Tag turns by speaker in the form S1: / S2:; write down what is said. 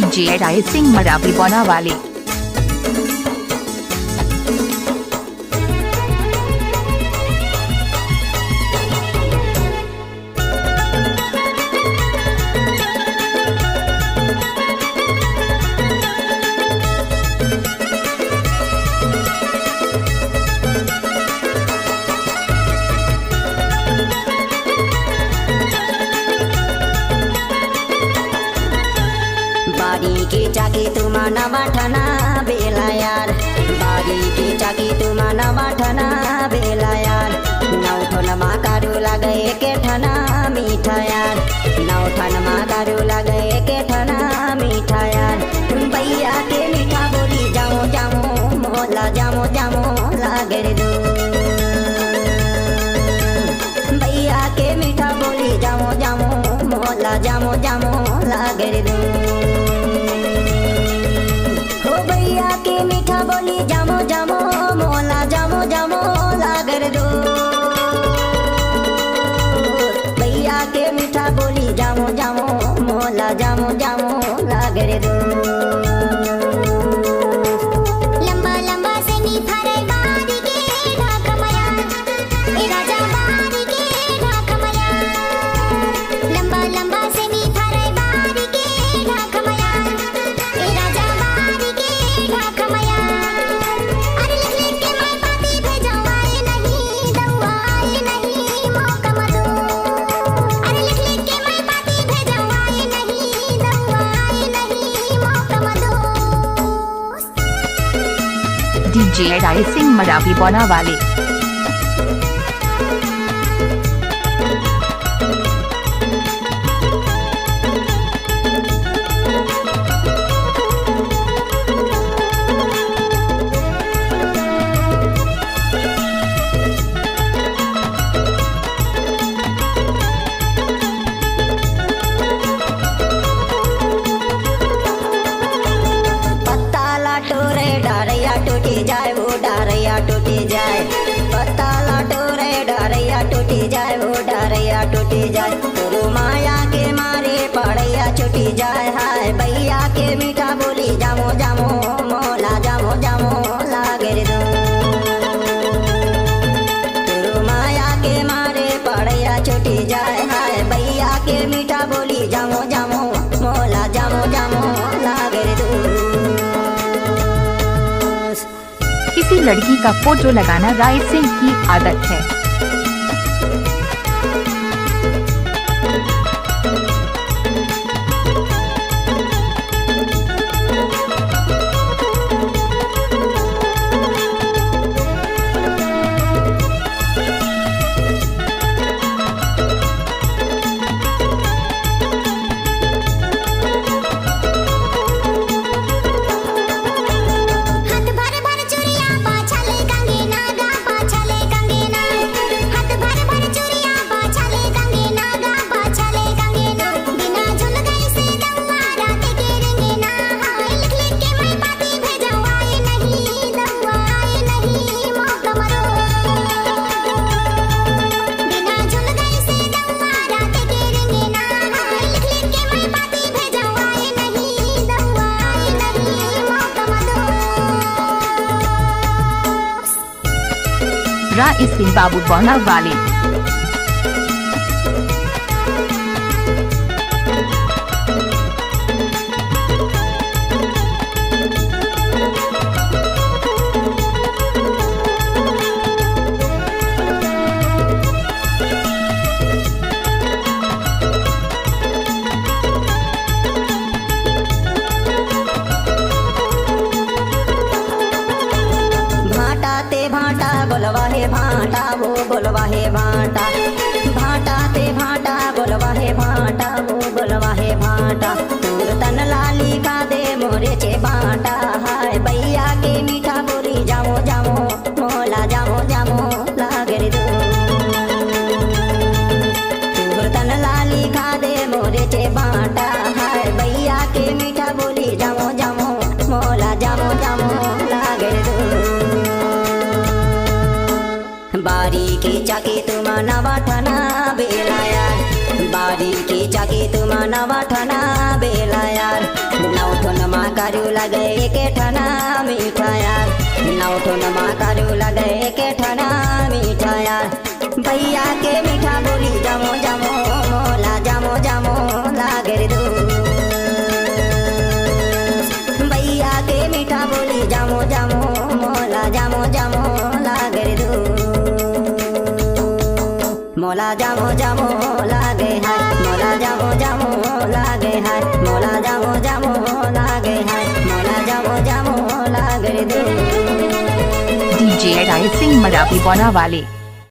S1: DJ राइसिंग मरावी बनावाले।
S2: बारी की चाकी तुमाना बाठना बेला यार, बारी की चाकी तुमाना बाठना बेला यार। नौठन मा कारू लगे के ठना मीठा यार, नौठन मा कारू लगे के ठना मीठा यार। भैया के मीठा बोली जामो जामो मोला जामो जामो लागे रे दो, भैया के मीठा बोली जामो जामो मोला जामो जामो लागे रे दो। के मीठा बोली जामो जामो मोला जामो जामो लागर दो, भैया के मीठा बोली जामो जामो मोला जामो जामो लागर दो। लंबा लंबा से नी थारे बारी के ढाकमया ए राजा बारी के ढाकमया, लंबा लंबा से नी थारे बारी के ढाकमया ए राजा बारी के ढाकमया। अरे लिख लिख के मैं पाती भेजवाए नहीं दवाए नहीं मौका मदो, अरे लिख लिख के मैं पाती भेजवाए नहीं दवाए नहीं मौका मदो।
S1: डीजे राइसिंग मरावी बनावाले।
S2: डारैया टूटी जाए वो डारैया टूटी जाए, पत्ता लाटो रे डारैया टूटी जाए वो डारैया टूटी जाए। गुरु माया के मारे पड़ैया छूटी जाए, हाय भैया के मीठा बोली जामो जामो मोला जामो जामो लागे रे दो। गुरु माया के मारे पड़ैया छूटी जाए, हाय भैया के मीठा बोली जामो जामो मोला जामो जामो लागे रे दो।
S1: किसी लड़की का फोटो लगाना राइसिंग की आदत है। राइसिंग बाबू बनावाले।
S2: बोलवा हे भाटा वो बोलवा हे भाटा, भाटा ते भाटा बोलवा हे भाटा वो बोलवा हे भाटा। तूर तन लाली का दे मोरे चे बाटा, हाय भैया के मीठा बोली जामो जामो मोला जामो जामो लागे रे दो। तूर तन लाली का दे मोरे चे बाटा, हाय भैया के मीठा बोली जामो जामो मोला जामो जामो लागे रे दो। बारी की चाकी तुमाना बाठना बेला यार, बारी की चाकी तुमाना बाठना बेला यार। नौ
S3: करू लगे के ठना मिठाया, नौठन मा करू लगे के ठना मिठाया। भैया के मीठा बोली जामो जामो मोला जामो जामो लागे रे दू, भैया के मीठा बोली जामो जामो मोला जामो जामो लागे रे दू, मोला जामो जामो लागे है, मोला जामो जामो लागे है, मोला जामो जामो लागे है, मोला जामो जामो लागे रे दू।
S1: DJ राय सिंह मरावी बना वाले।